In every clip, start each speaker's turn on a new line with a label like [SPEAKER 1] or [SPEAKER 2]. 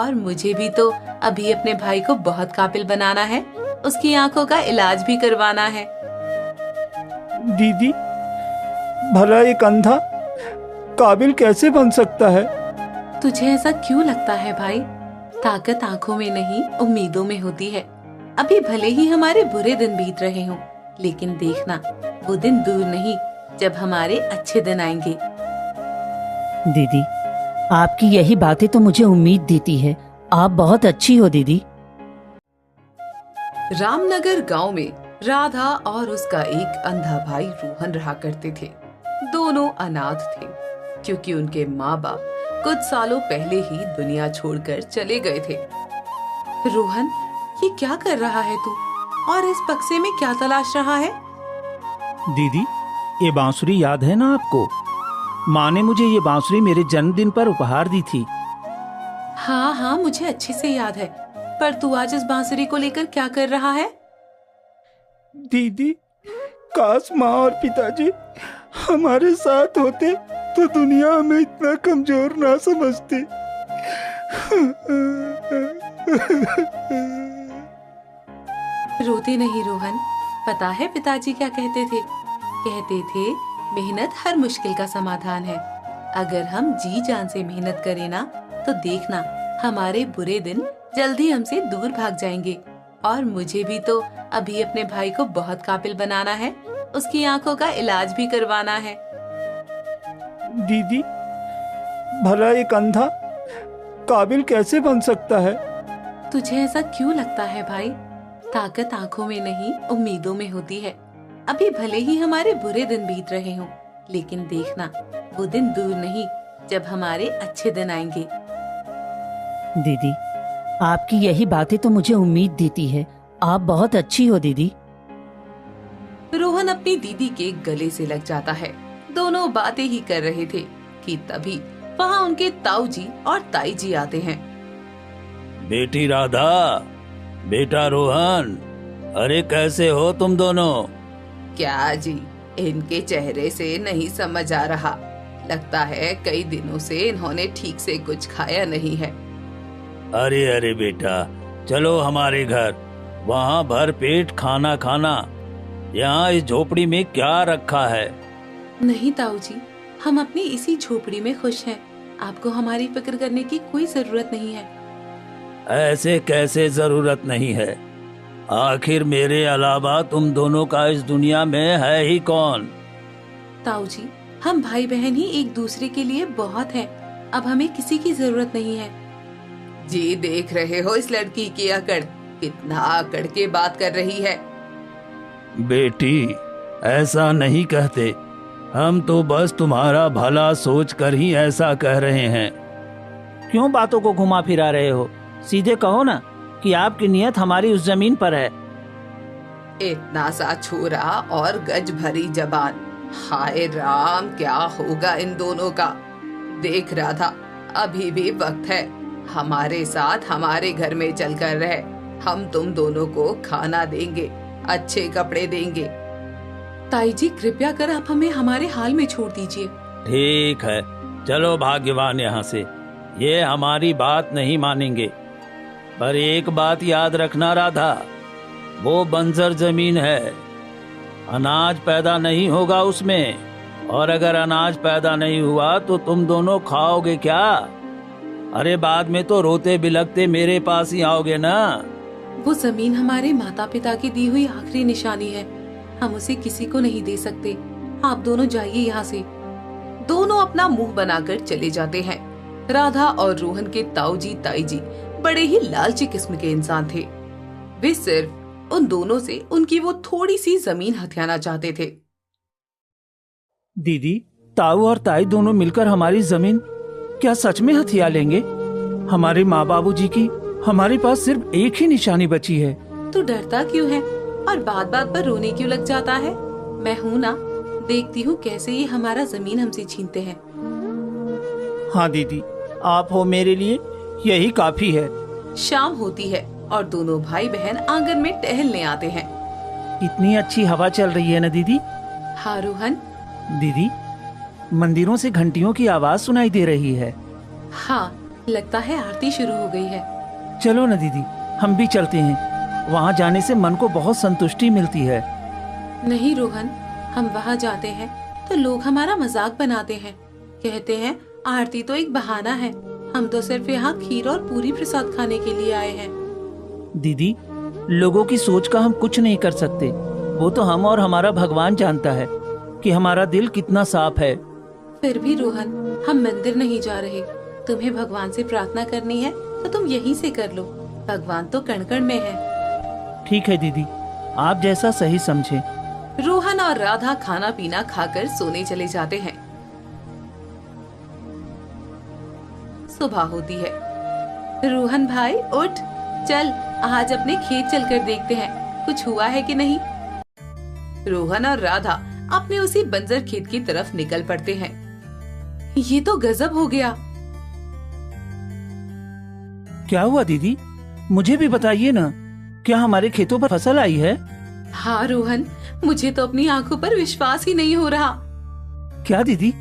[SPEAKER 1] और मुझे भी तो अभी अपने भाई को बहुत काबिल बनाना है, उसकी आंखों का इलाज भी करवाना है।
[SPEAKER 2] दीदी, भला एक अंधा काबिल कैसे बन सकता है?
[SPEAKER 1] तुझे ऐसा क्यों लगता है भाई? ताकत आंखों में नहीं, उम्मीदों में होती है। अभी भले ही हमारे बुरे दिन बीत रहे हों, लेकिन देखना वो दिन दूर नहीं जब हमारे अच्छे दिन आएंगे।
[SPEAKER 3] दीदी, आपकी यही बातें तो मुझे उम्मीद देती है। आप बहुत अच्छी हो दीदी।
[SPEAKER 1] रामनगर गांव में राधा और उसका एक अंधा भाई रोहन रहा करते थे। दोनों अनाथ थे क्योंकि उनके माँ बाप कुछ सालों पहले ही दुनिया छोड़कर चले गए थे। रोहन, ये क्या कर रहा है तू? और इस बक्से में क्या तलाश रहा है?
[SPEAKER 2] दीदी, ये बांसुरी याद है ना आपको? माँ ने मुझे ये बांसुरी मेरे जन्मदिन पर उपहार दी थी।
[SPEAKER 1] हाँ हाँ, मुझे अच्छे से याद है। पर तू आज इस बांसुरी को लेकर क्या कर रहा है?
[SPEAKER 2] दीदी, काश माँ और पिताजी हमारे साथ होते तो दुनिया हमें इतना कमजोर ना समझती।
[SPEAKER 1] रोते नहीं रोहन। पता है पिताजी क्या कहते थे? कहते थे मेहनत हर मुश्किल का समाधान है। अगर हम जी जान से मेहनत करें ना, तो देखना हमारे बुरे दिन जल्दी हमसे दूर भाग जाएंगे। और मुझे भी तो अभी अपने भाई को बहुत काबिल बनाना है, उसकी आंखों का इलाज भी करवाना है।
[SPEAKER 2] दीदी, भला एक अंधा काबिल कैसे बन सकता है?
[SPEAKER 1] तुझे ऐसा क्यों लगता है भाई? ताकत आंखों में नहीं, उम्मीदों में होती है। अभी भले ही हमारे बुरे दिन बीत रहे हों, लेकिन देखना वो दिन दूर नहीं जब हमारे अच्छे दिन आएंगे।
[SPEAKER 3] दीदी, आपकी यही बातें तो मुझे उम्मीद देती है। आप बहुत अच्छी हो दीदी।
[SPEAKER 1] रोहन अपनी दीदी के गले से लग जाता है। दोनों बातें ही कर रहे थे कि तभी वहाँ उनके ताऊ जी और ताई जी आते हैं।
[SPEAKER 4] बेटी राधा, बेटा रोहन, अरे कैसे हो तुम दोनों?
[SPEAKER 1] क्या जी, इनके चेहरे से नहीं समझ आ रहा। लगता है कई दिनों से इन्होंने ठीक से कुछ खाया नहीं है।
[SPEAKER 4] अरे अरे बेटा, चलो हमारे घर, वहाँ भर पेट खाना खाना। यहाँ इस झोपड़ी में क्या रखा है?
[SPEAKER 1] नहीं ताऊ जी, हम अपनी इसी झोपड़ी में खुश हैं। आपको हमारी फिक्र करने की कोई जरूरत नहीं है।
[SPEAKER 4] ऐसे कैसे जरूरत नहीं है? आखिर मेरे अलावा तुम दोनों का इस दुनिया में है ही कौन?
[SPEAKER 1] ताऊ जी, हम भाई बहन ही एक दूसरे के लिए बहुत हैं। अब हमें किसी की जरूरत नहीं है। जी देख रहे हो इस लड़की की अकड़, कितना अकड़ के बात कर रही है।
[SPEAKER 4] बेटी, ऐसा नहीं कहते। हम तो बस तुम्हारा भला सोच कर ही ऐसा कह रहे हैं।
[SPEAKER 2] क्यों बातों को घुमा फिरा रहे हो? सीधे कहो ना कि आपकी नियत हमारी उस जमीन पर है।
[SPEAKER 1] इतना सा छोरा और गज भरी जबान। हाय राम, क्या होगा इन दोनों का? देख राधा, अभी भी वक्त है। हमारे साथ हमारे घर में चलकर रह। हम तुम दोनों को खाना देंगे, अच्छे कपड़े देंगे। ताई जी, कृपया कर आप हमें हमारे हाल में छोड़ दीजिए।
[SPEAKER 4] ठीक है, चलो भाग्यवान यहाँ से। ये हमारी बात नहीं मानेंगे। पर एक बात याद रखना राधा, वो बंजर जमीन है, अनाज पैदा नहीं होगा उसमें। और अगर अनाज पैदा नहीं हुआ तो तुम दोनों खाओगे क्या? अरे बाद में तो रोते बिलखते मेरे पास ही आओगे ना।
[SPEAKER 1] वो जमीन हमारे माता पिता की दी हुई आखिरी निशानी है। हम उसे किसी को नहीं दे सकते। आप दोनों जाइए यहाँ से। दोनों अपना मुंह बनाकर चले जाते हैं। राधा और रोहन के ताऊ जी ताई जी बड़े ही लालची किस्म के इंसान थे। वे सिर्फ उन दोनों से उनकी वो थोड़ी सी जमीन हथियाना चाहते थे।
[SPEAKER 2] दीदी, ताऊ और ताई दोनों मिलकर हमारी जमीन क्या सच में हथिया लेंगे? हमारे माँ बाबूजी की हमारे पास सिर्फ एक ही निशानी बची है।
[SPEAKER 1] तू डरता क्यों है और बात बात पर रोने क्यों लग जाता है? मैं हूँ ना, देखती हूँ कैसे ये हमारा जमीन हमसे छीनते हैं।
[SPEAKER 2] हाँ दीदी, आप हो मेरे लिए यही काफी है।
[SPEAKER 1] शाम होती है और दोनों भाई बहन आंगन में टहलने आते हैं।
[SPEAKER 2] इतनी अच्छी हवा चल रही है ना दीदी?
[SPEAKER 1] हाँ रोहन।
[SPEAKER 2] दीदी, मंदिरों से घंटियों की आवाज सुनाई दे रही है।
[SPEAKER 1] हाँ,
[SPEAKER 5] लगता है आरती शुरू हो गई है।
[SPEAKER 2] चलो ना दीदी, हम भी चलते हैं। वहाँ जाने से मन को बहुत संतुष्टि मिलती है।
[SPEAKER 5] नहीं रोहन, हम वहाँ जाते हैं तो लोग हमारा मजाक बनाते हैं, कहते हैं आरती तो एक बहाना है, हम तो सिर्फ यहाँ खीर और पूरी प्रसाद खाने के लिए आए हैं।
[SPEAKER 2] दीदी, लोगों की सोच का हम कुछ नहीं कर सकते। वो तो हम और हमारा भगवान जानता है कि हमारा दिल कितना साफ है।
[SPEAKER 5] फिर भी रोहन, हम मंदिर नहीं जा रहे। तुम्हें भगवान से प्रार्थना करनी है तो तुम यहीं से कर लो, भगवान तो कण कण में है।
[SPEAKER 2] ठीक है दीदी, आप जैसा सही समझे।
[SPEAKER 1] रोहन और राधा खाना पीना खाकर सोने चले जाते हैं। सुबह होती है। रोहन भाई उठ, चल आज अपने खेत चलकर देखते हैं कुछ हुआ है कि नहीं। रोहन और राधा अपने उसी बंजर खेत की तरफ निकल पड़ते हैं। ये तो गजब हो गया।
[SPEAKER 2] क्या हुआ दीदी, मुझे भी बताइए ना, क्या हमारे खेतों पर फसल आई है?
[SPEAKER 5] हाँ रोहन, मुझे तो अपनी आंखों पर विश्वास ही नहीं हो रहा।
[SPEAKER 2] क्या दीदी,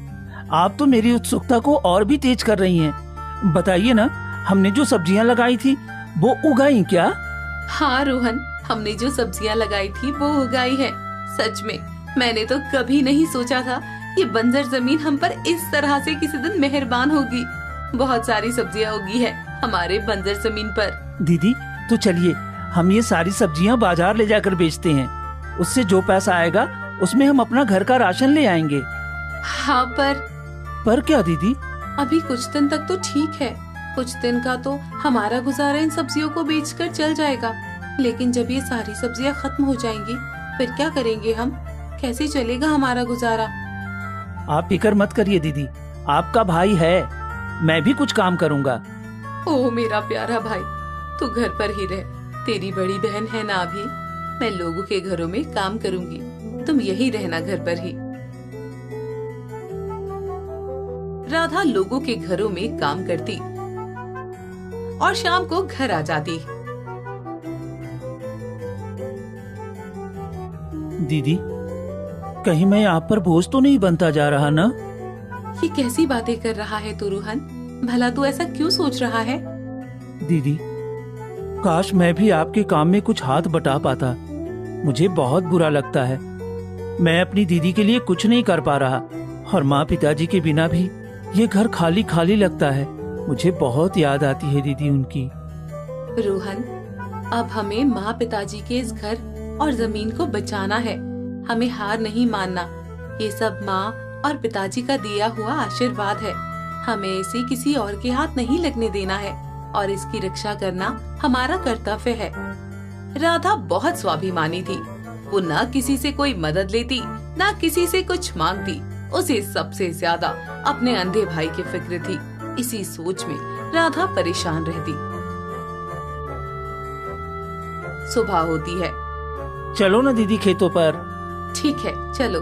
[SPEAKER 2] आप तो मेरी उत्सुकता को और भी तेज कर रही हैं। बताइए ना, हमने जो सब्जियां लगाई थी वो उगाई क्या?
[SPEAKER 5] हाँ रोहन, हमने जो सब्जियां लगाई थी वो उगाई है। सच में मैंने तो कभी नहीं सोचा था ये बंजर जमीन हम पर इस तरह से किसी दिन मेहरबान होगी। बहुत सारी सब्जियां उगी है हमारे बंजर जमीन पर।
[SPEAKER 2] दीदी, तो चलिए हम ये सारी सब्जियां बाजार ले जाकर बेचते हैं। उससे जो पैसा आएगा उसमें हम अपना घर का राशन ले आएंगे।
[SPEAKER 5] हाँ
[SPEAKER 2] पर क्या दीदी?
[SPEAKER 5] अभी कुछ दिन तक तो ठीक है, कुछ दिन का तो हमारा गुजारा इन सब्जियों को बेचकर चल जाएगा, लेकिन जब ये सारी सब्जियां खत्म हो जाएंगी फिर क्या करेंगे हम? कैसे चलेगा हमारा गुजारा?
[SPEAKER 2] आप फिक्र मत करिए दीदी, आपका भाई है, मैं भी कुछ काम करूँगा।
[SPEAKER 5] ओह मेरा प्यारा भाई, तू घर पर ही रह। तेरी बड़ी बहन है ना अभी, मैं लोगों के घरों में काम करूंगी, तुम यही रहना घर पर ही।
[SPEAKER 1] राधा लोगों के घरों में काम करती और शाम को घर आ जाती।
[SPEAKER 2] दीदी, कहीं मैं आप पर बोझ तो नहीं बनता जा रहा ना?
[SPEAKER 5] ये कैसी बातें कर रहा है तू रोहन? भला तू ऐसा क्यों सोच रहा है?
[SPEAKER 2] दीदी, काश मैं भी आपके काम में कुछ हाथ बटा पाता। मुझे बहुत बुरा लगता है, मैं अपनी दीदी के लिए कुछ नहीं कर पा रहा, और माँ पिताजी के बिना भी ये घर खाली खाली लगता है। मुझे बहुत याद आती है दीदी उनकी।
[SPEAKER 5] रोहन, अब हमें माँ पिताजी के इस घर और जमीन को बचाना है। हमें हार नहीं मानना। ये सब माँ और पिताजी का दिया हुआ आशीर्वाद है। हमें इसे किसी और के हाथ नहीं लगने देना है और इसकी रक्षा करना हमारा कर्तव्य है।
[SPEAKER 1] राधा बहुत स्वाभिमानी थी। वो न किसी से कोई मदद लेती, न किसी से कुछ मांगती। उसे सबसे ज्यादा अपने अंधे भाई की फिक्र थी। इसी सोच में राधा परेशान रहती। सुबह होती है।
[SPEAKER 2] चलो ना दीदी खेतों पर।
[SPEAKER 1] ठीक है चलो।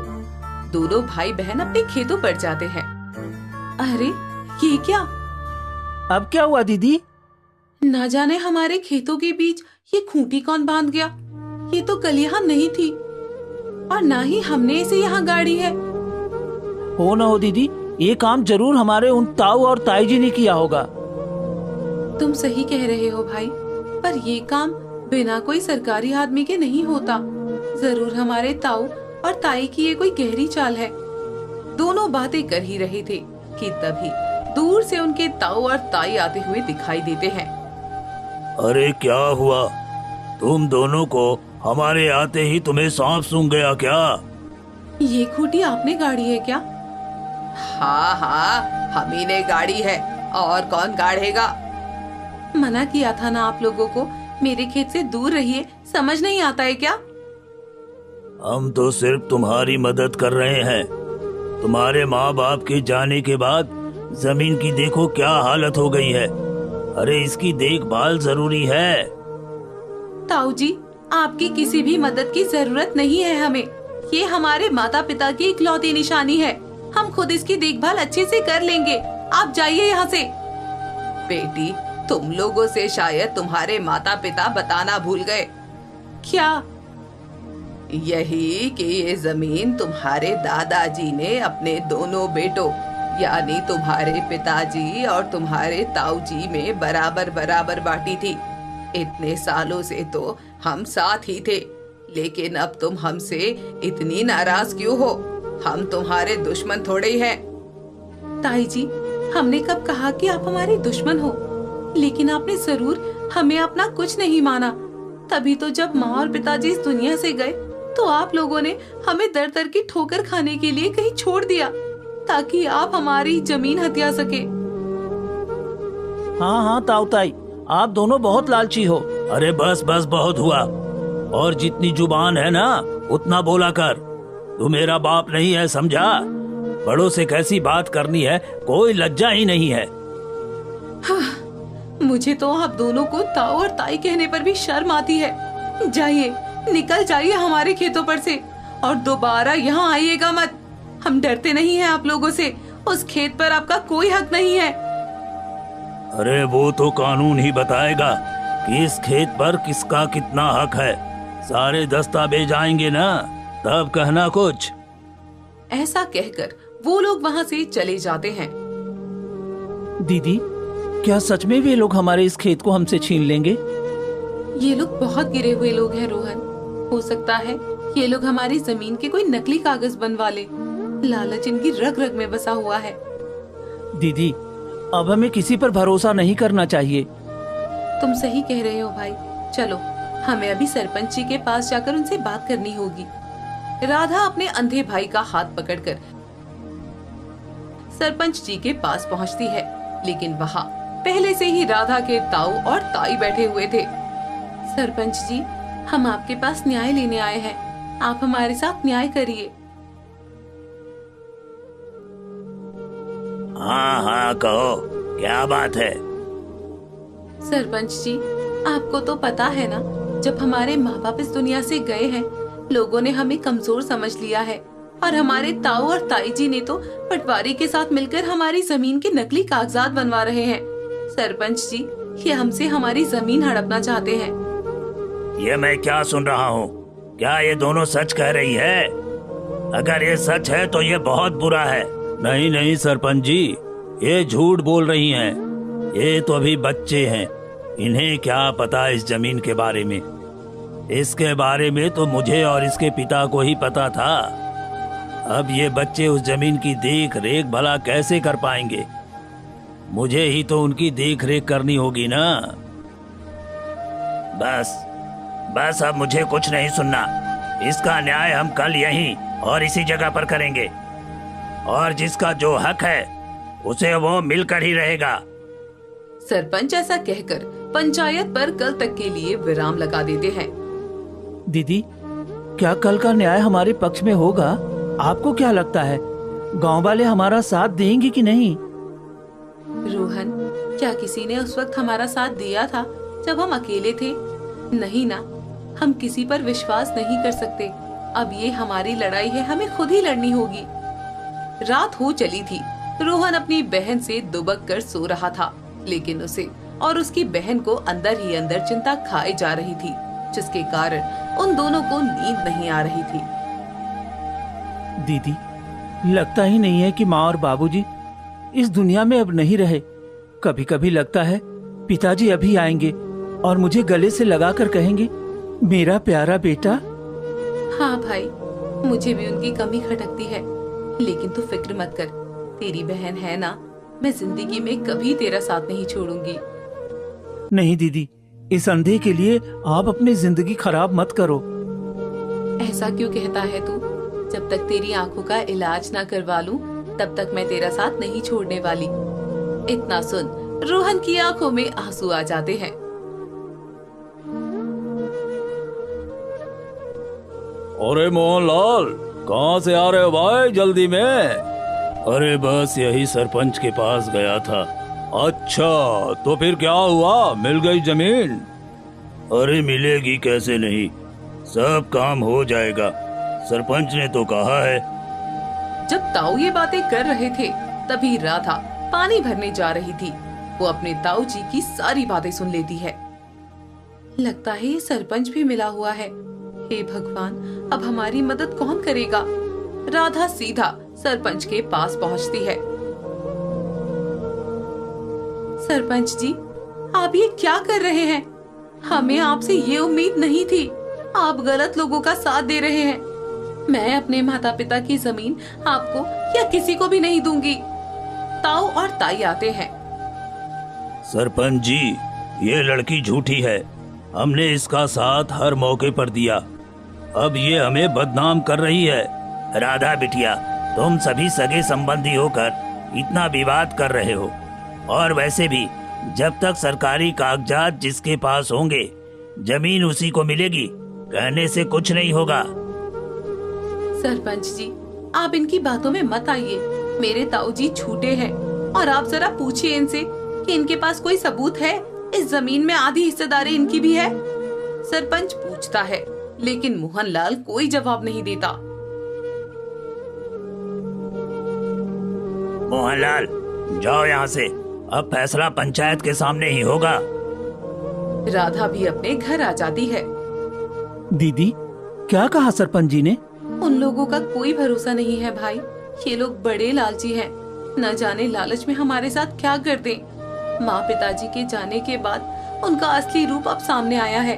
[SPEAKER 1] दोनों भाई बहन अपने खेतों पर जाते हैं।
[SPEAKER 5] अरे ये क्या?
[SPEAKER 2] अब क्या हुआ दीदी?
[SPEAKER 5] ना जाने हमारे खेतों के बीच ये खूंटी कौन बांध गया। ये तो कल यहाँ नहीं थी और ना ही हमने इसे यहाँ गाड़ी है।
[SPEAKER 2] हो ना हो दीदी, ये काम जरूर हमारे उन ताऊ और ताई जी ने किया होगा।
[SPEAKER 5] तुम सही कह रहे हो भाई, पर ये काम बिना कोई सरकारी आदमी के नहीं होता। जरूर हमारे ताऊ और ताई की ये कोई गहरी चाल है।
[SPEAKER 1] दोनों बातें कर ही रहे थे कि तभी दूर से उनके ताऊ और ताई आते हुए दिखाई देते हैं।
[SPEAKER 4] अरे क्या हुआ? तुम दोनों को हमारे आते ही तुम्हें सांप सूंघ गया क्या?
[SPEAKER 5] ये खूंटी आपने गाड़ी है क्या?
[SPEAKER 1] हाँ हाँ, हम ही ने गाड़ी है, और कौन गाड़ेगा?
[SPEAKER 5] मना किया था ना आप लोगों को, मेरे खेत से दूर रहिए। समझ नहीं आता है क्या?
[SPEAKER 4] हम तो सिर्फ तुम्हारी मदद कर रहे हैं। तुम्हारे माँ बाप के जाने के बाद जमीन की देखो क्या हालत हो गई है। अरे इसकी देखभाल जरूरी है।
[SPEAKER 5] ताऊ जी, आपकी किसी भी मदद की जरूरत नहीं है हमें। ये हमारे माता पिता की इकलौती निशानी है। हम खुद इसकी देखभाल अच्छे से कर लेंगे। आप जाइए यहाँ से।
[SPEAKER 1] बेटी, तुम लोगों से शायद तुम्हारे माता पिता बताना भूल गए।
[SPEAKER 5] क्या?
[SPEAKER 1] यही कि ये जमीन तुम्हारे दादाजी ने अपने दोनों बेटों यानी तुम्हारे पिताजी और तुम्हारे ताऊजी में बराबर बराबर बांटी थी। इतने सालों से तो हम साथ ही थे, लेकिन अब तुम हमसे इतनी नाराज क्यों हो? हम तुम्हारे दुश्मन थोड़े ही हैं।
[SPEAKER 5] ताई जी, हमने कब कहा कि आप हमारे दुश्मन हो? लेकिन आपने जरूर हमें अपना कुछ नहीं माना। तभी तो जब माँ और पिताजी इस दुनिया से गए तो आप लोगों ने हमें दर दर की ठोकर खाने के लिए कहीं छोड़ दिया ताकि आप हमारी जमीन हथिया सके।
[SPEAKER 2] हाँ हाँ ताऊ ताई, आप दोनों बहुत लालची हो।
[SPEAKER 4] अरे बस बस, बहुत हुआ। और जितनी जुबान है ना उतना बोला कर। तू मेरा बाप नहीं है, समझा? बड़ों से कैसी बात करनी है, कोई लज्जा ही नहीं है।
[SPEAKER 5] हाँ, मुझे तो आप दोनों को ताऊ और ताई कहने पर भी शर्म आती है। जाइए, निकल जाइए हमारे खेतों पर से और दोबारा यहाँ आइएगा मत। हम डरते नहीं हैं आप लोगों से। उस खेत पर आपका कोई हक नहीं है।
[SPEAKER 4] अरे वो तो कानून ही बताएगा कि इस खेत पर किसका कितना हक है। सारे दस्तावेज आएंगे ना, तब कहना कुछ।
[SPEAKER 5] ऐसा कहकर वो लोग वहाँ से चले जाते हैं।
[SPEAKER 2] दीदी, क्या सच में वे लोग हमारे इस खेत को हमसे छीन लेंगे?
[SPEAKER 5] ये लोग बहुत गिरे हुए लोग हैं रोहन। हो सकता है ये लोग हमारी जमीन के कोई नकली कागज बनवा ले। लालच इनकी रग रग में बसा हुआ है।
[SPEAKER 2] दीदी, अब हमें किसी पर भरोसा नहीं करना चाहिए।
[SPEAKER 5] तुम सही कह रहे हो भाई। चलो, हमें अभी सरपंच जी के पास जाकर उनसे बात करनी होगी। राधा अपने अंधे भाई का हाथ पकड़कर सरपंच जी के पास पहुंचती है, लेकिन वहाँ पहले से ही राधा के ताऊ और ताई बैठे हुए थे। सरपंच जी, हम आपके पास न्याय लेने आए हैं। आप हमारे साथ न्याय करिए।
[SPEAKER 4] हाँ हाँ, कहो क्या बात है?
[SPEAKER 5] सरपंच जी, आपको तो पता है ना, जब हमारे माँ बाप इस दुनिया से गए हैं, लोगों ने हमें कमजोर समझ लिया है और हमारे ताऊ और ताई जी ने तो पटवारी के साथ मिलकर हमारी जमीन के नकली कागजात बनवा रहे हैं। सरपंच जी, ये हमसे हमारी जमीन हड़पना चाहते हैं।
[SPEAKER 4] ये मैं क्या सुन रहा हूँ? क्या ये दोनों सच कह रही है? अगर ये सच है तो ये बहुत बुरा है। नहीं नहीं सरपंच जी, ये झूठ बोल रही हैं। ये तो अभी बच्चे हैं, इन्हें क्या पता इस जमीन के बारे में। इसके बारे में तो मुझे और इसके पिता को ही पता था। अब ये बच्चे उस जमीन की देख रेख भला कैसे कर पाएंगे? मुझे ही तो उनकी देख रेख करनी होगी ना। बस बस, अब मुझे कुछ नहीं सुनना। इसका न्याय हम कल यहीं और इसी जगह पर करेंगे, और जिसका जो हक है उसे वो मिलकर ही रहेगा।
[SPEAKER 5] सरपंच ऐसा कहकर पंचायत पर कल तक के लिए विराम लगा देते हैं।
[SPEAKER 2] दीदी, क्या कल का न्याय हमारे पक्ष में होगा? आपको क्या लगता है, गांव वाले हमारा साथ देंगे कि नहीं?
[SPEAKER 5] रोहन, क्या किसी ने उस वक्त हमारा साथ दिया था जब हम अकेले थे? नहीं ना, हम किसी पर विश्वास नहीं कर सकते। अब ये हमारी लड़ाई है, हमें खुद ही लड़नी होगी। रात हो चली थी। रोहन अपनी बहन से दुबक कर सो रहा था, लेकिन उसे और उसकी बहन को अंदर ही अंदर चिंता खाई जा रही थी, जिसके कारण उन दोनों को नींद नहीं आ रही थी।
[SPEAKER 2] दीदी, लगता ही नहीं है कि माँ और बाबूजी इस दुनिया में अब नहीं रहे। कभी कभी लगता है पिताजी अभी आएंगे और मुझे गले से लगाकर कहेंगे, मेरा प्यारा बेटा।
[SPEAKER 5] हाँ भाई, मुझे भी उनकी कमी खटकती है, लेकिन तू फिक्र मत कर। तेरी बहन है ना, मैं जिंदगी में कभी तेरा साथ नहीं छोड़ूंगी।
[SPEAKER 2] नहीं दीदी, इस अंधे के लिए आप अपनी जिंदगी खराब मत करो।
[SPEAKER 5] ऐसा क्यों कहता है तू? जब तक तेरी आंखों का इलाज ना करवा लूं, तब तक मैं तेरा साथ नहीं छोड़ने वाली। इतना सुन, रोहन की आंखों में आंसू आ जाते हैं।
[SPEAKER 4] अरे मोहनलाल, कहाँ से आ रहे हो भाई जल्दी में? अरे बस यही सरपंच के पास गया था। अच्छा, तो फिर क्या हुआ, मिल गई जमीन? अरे मिलेगी कैसे नहीं, सब काम हो जाएगा, सरपंच ने तो कहा है।
[SPEAKER 5] जब ताऊ ये बातें कर रहे थे, तभी राधा पानी भरने जा रही थी। वो अपने ताऊ जी की सारी बातें सुन लेती है। लगता है ये सरपंच भी मिला हुआ है। हे भगवान, अब हमारी मदद कौन करेगा? राधा सीधा सरपंच के पास पहुंचती है। सरपंच जी, आप ये क्या कर रहे हैं? हमें आपसे ये उम्मीद नहीं थी। आप गलत लोगों का साथ दे रहे हैं। मैं अपने माता पिता की जमीन आपको या किसी को भी नहीं दूंगी। ताऊ और ताई आते हैं।
[SPEAKER 4] सरपंच जी, ये लड़की झूठी है। हमने इसका साथ हर मौके पर दिया। अब ये हमें बदनाम कर रही है। राधा बिटिया, तुम सभी सगे संबंधी होकर इतना विवाद कर रहे हो। और वैसे भी जब तक सरकारी कागजात जिसके पास होंगे, जमीन उसी को मिलेगी। कहने से कुछ नहीं होगा।
[SPEAKER 5] सरपंच जी, आप इनकी बातों में मत आइए। मेरे ताऊ जी झूठे हैं और आप जरा पूछिए इनसे कि इनके पास कोई सबूत है। इस जमीन में आधी हिस्सेदारी इनकी भी है। सरपंच पूछता है, लेकिन मोहनलाल कोई जवाब नहीं देता।
[SPEAKER 4] मोहनलाल, जाओ यहाँ से। अब फैसला पंचायत के सामने ही होगा।
[SPEAKER 5] राधा भी अपने घर आ जाती है।
[SPEAKER 2] दीदी, क्या कहा सरपंच जी ने?
[SPEAKER 5] उन लोगों का कोई भरोसा नहीं है भाई। ये लोग बड़े लालची हैं। न जाने लालच में हमारे साथ क्या कर दें। माँ पिताजी के जाने के बाद उनका असली रूप अब सामने आया है।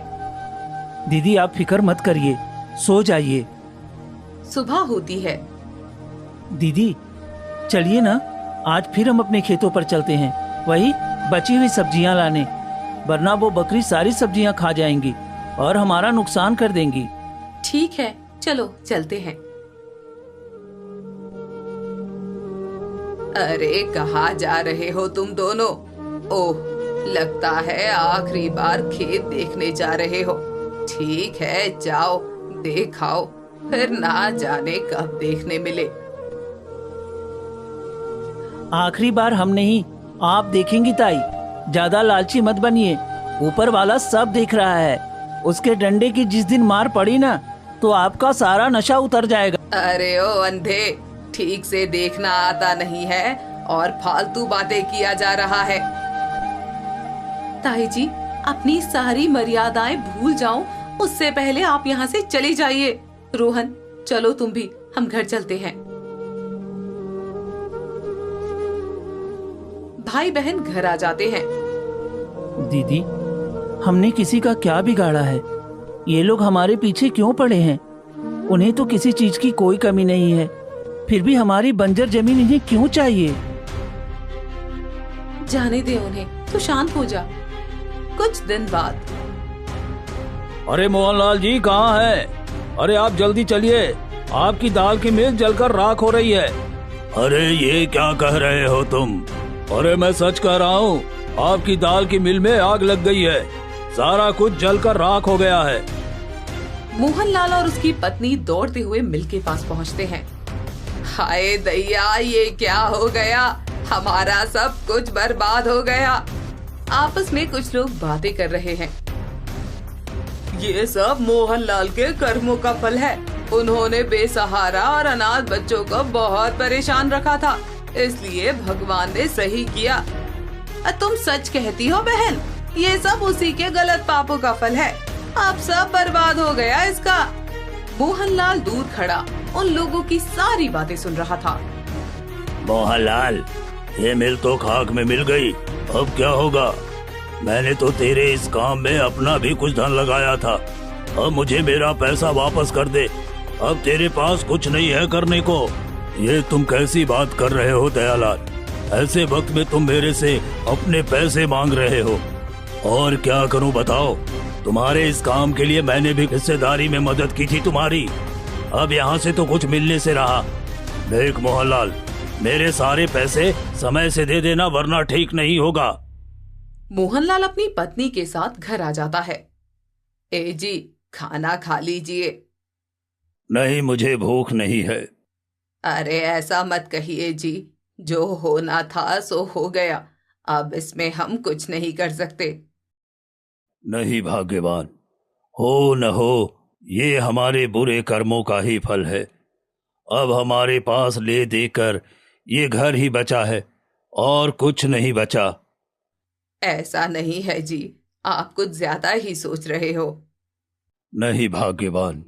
[SPEAKER 2] दीदी, आप फिक्र मत करिए, सो जाइए।
[SPEAKER 5] सुबह होती है।
[SPEAKER 2] दीदी, चलिए ना, आज फिर हम अपने खेतों पर चलते हैं, वही बची हुई सब्जियां लाने। वरना वो बकरी सारी सब्जियां खा जाएंगी और हमारा नुकसान कर देंगी।
[SPEAKER 5] ठीक है, चलो चलते हैं।
[SPEAKER 1] अरे कहाँ जा रहे हो तुम दोनों? ओह, लगता है आखिरी बार खेत देखने जा रहे हो। ठीक है, जाओ देख आओ, फिर ना जाने कब देखने मिले।
[SPEAKER 2] आखिरी बार हम नहीं, आप देखेंगी ताई। ज्यादा लालची मत बनिए, ऊपर वाला सब देख रहा है। उसके डंडे की जिस दिन मार पड़ी ना, तो आपका सारा नशा उतर जाएगा।
[SPEAKER 1] अरे ओ अंधे, ठीक से देखना आता नहीं है और फालतू बातें किया जा रहा है।
[SPEAKER 5] ताई जी, अपनी सारी मर्यादाएं भूल जाओ, उससे पहले आप यहाँ से चले जाइए। रोहन, चलो तुम भी, हम घर चलते हैं। भाई बहन घर आ जाते हैं।
[SPEAKER 2] दीदी, हमने किसी का क्या बिगाड़ा है? ये लोग हमारे पीछे क्यों पड़े हैं? उन्हें तो किसी चीज की कोई कमी नहीं है, फिर भी हमारी बंजर जमीन इन्हें क्यों चाहिए?
[SPEAKER 5] जाने दे उन्हें, तू शांत हो जा। कुछ दिन बाद।
[SPEAKER 4] अरे मोहनलाल जी, कहाँ है? अरे आप जल्दी चलिए, आपकी दाल की मिल जलकर राख हो रही है। अरे ये क्या कह रहे हो तुम? अरे मैं सच कह रहा हूँ, आपकी दाल की मिल में आग लग गई है। सारा कुछ जलकर राख हो गया है।
[SPEAKER 5] मोहनलाल और उसकी पत्नी दौड़ते हुए मिल के पास पहुँचते हैं।
[SPEAKER 1] हाय दैया, ये क्या हो गया? हमारा सब कुछ बर्बाद हो गया।
[SPEAKER 5] आपस में कुछ लोग बातें कर रहे हैं।
[SPEAKER 1] ये सब मोहनलाल के कर्मों का फल है। उन्होंने बेसहारा और अनाथ बच्चों को बहुत परेशान रखा था, इसलिए भगवान ने सही किया।
[SPEAKER 5] तुम सच कहती हो बहन, ये सब उसी के गलत पापों का फल है। अब सब बर्बाद हो गया इसका। मोहनलाल दूर खड़ा उन लोगों की सारी बातें सुन रहा था।
[SPEAKER 4] मोहनलाल, ये मिल तो खाक में मिल गई, अब क्या होगा? मैंने तो तेरे इस काम में अपना भी कुछ धन लगाया था। अब मुझे मेरा पैसा वापस कर दे। अब तेरे पास कुछ नहीं है करने को। ये तुम कैसी बात कर रहे हो दयालाल? ऐसे वक्त में तुम मेरे से अपने पैसे मांग रहे हो। और क्या करूं बताओ? तुम्हारे इस काम के लिए मैंने भी हिस्सेदारी में मदद की थी तुम्हारी। अब यहाँ से तो कुछ मिलने से रहा। देख मोहनलाल, मेरे सारे पैसे समय से दे देना, वरना ठीक नहीं होगा।
[SPEAKER 5] मोहनलाल अपनी पत्नी के साथ घर आ जाता है।
[SPEAKER 1] ए जी, खाना खा लीजिए।
[SPEAKER 4] नहीं, मुझे भूख नहीं है।
[SPEAKER 1] अरे ऐसा मत कहिए जी, जो होना था सो हो गया। अब इसमें हम कुछ नहीं कर सकते।
[SPEAKER 4] नहीं भाग्यवान, हो न हो, ये हमारे बुरे कर्मों का ही फल है। अब हमारे पास ले देकर ये घर ही बचा है और कुछ नहीं बचा।
[SPEAKER 1] ऐसा नहीं है जी, आप कुछ ज्यादा ही सोच रहे हो।
[SPEAKER 4] नहीं भाग्यवान,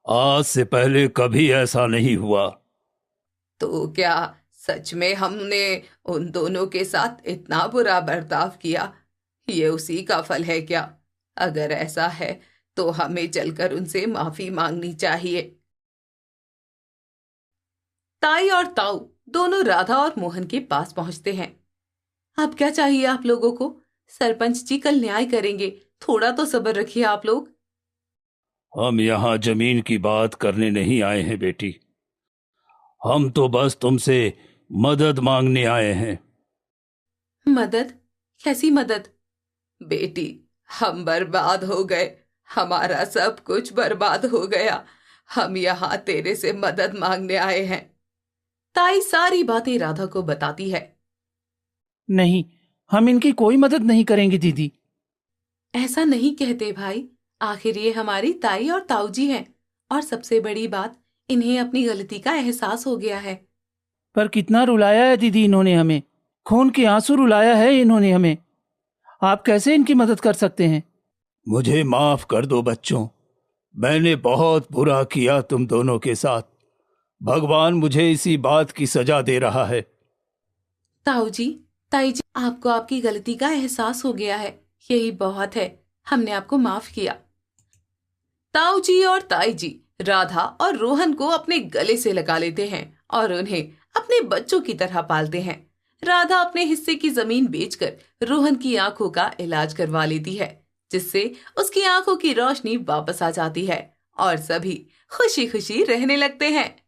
[SPEAKER 4] आज से पहले कभी ऐसा नहीं हुआ।
[SPEAKER 1] तो क्या सच में हमने उन दोनों के साथ इतना बुरा बर्ताव किया, ये उसी का फल है क्या? अगर ऐसा है तो हमें चलकर उनसे माफी मांगनी चाहिए।
[SPEAKER 5] ताई और ताऊ दोनों राधा और मोहन के पास पहुंचते हैं। अब क्या चाहिए आप लोगों को? सरपंच जी कल न्याय करेंगे, थोड़ा तो सब्र रखिए आप लोग।
[SPEAKER 4] हम यहाँ जमीन की बात करने नहीं आए हैं बेटी, हम तो बस तुमसे मदद मांगने आए हैं।
[SPEAKER 5] मदद? कैसी मदद?
[SPEAKER 1] बेटी, हम बर्बाद हो गए, हमारा सब कुछ बर्बाद हो गया। हम यहाँ तेरे से मदद मांगने आए हैं।
[SPEAKER 5] ताई सारी बातें राधा को बताती है।
[SPEAKER 2] नहीं, हम इनकी कोई मदद नहीं करेंगे दीदी।
[SPEAKER 5] ऐसा नहीं कहते भाई, आखिर ये हमारी ताई और ताऊ जी हैं, और सबसे बड़ी बात, इन्हें अपनी गलती का एहसास हो गया है।
[SPEAKER 2] पर कितना रुलाया है दीदी इन्होंने हमें, खून के आंसू रुलाया है इन्होंने हमें। आप कैसे इनकी मदद कर सकते हैं?
[SPEAKER 4] मुझे माफ कर दो बच्चों, मैंने बहुत बुरा किया तुम दोनों के साथ। भगवान मुझे इसी बात की सजा दे रहा है।
[SPEAKER 5] ताऊ जी, ताई जी, आपको आपकी गलती का एहसास हो गया है, यही बहुत है, हमने आपको माफ किया।
[SPEAKER 1] ताऊ जी और ताई जी राधा और रोहन को अपने गले से लगा लेते हैं और उन्हें अपने बच्चों की तरह पालते हैं। राधा अपने हिस्से की जमीन बेचकर रोहन की आंखों का इलाज करवा लेती है, जिससे उसकी आंखों की रोशनी वापस आ जाती है और सभी खुशी खुशी रहने लगते हैं।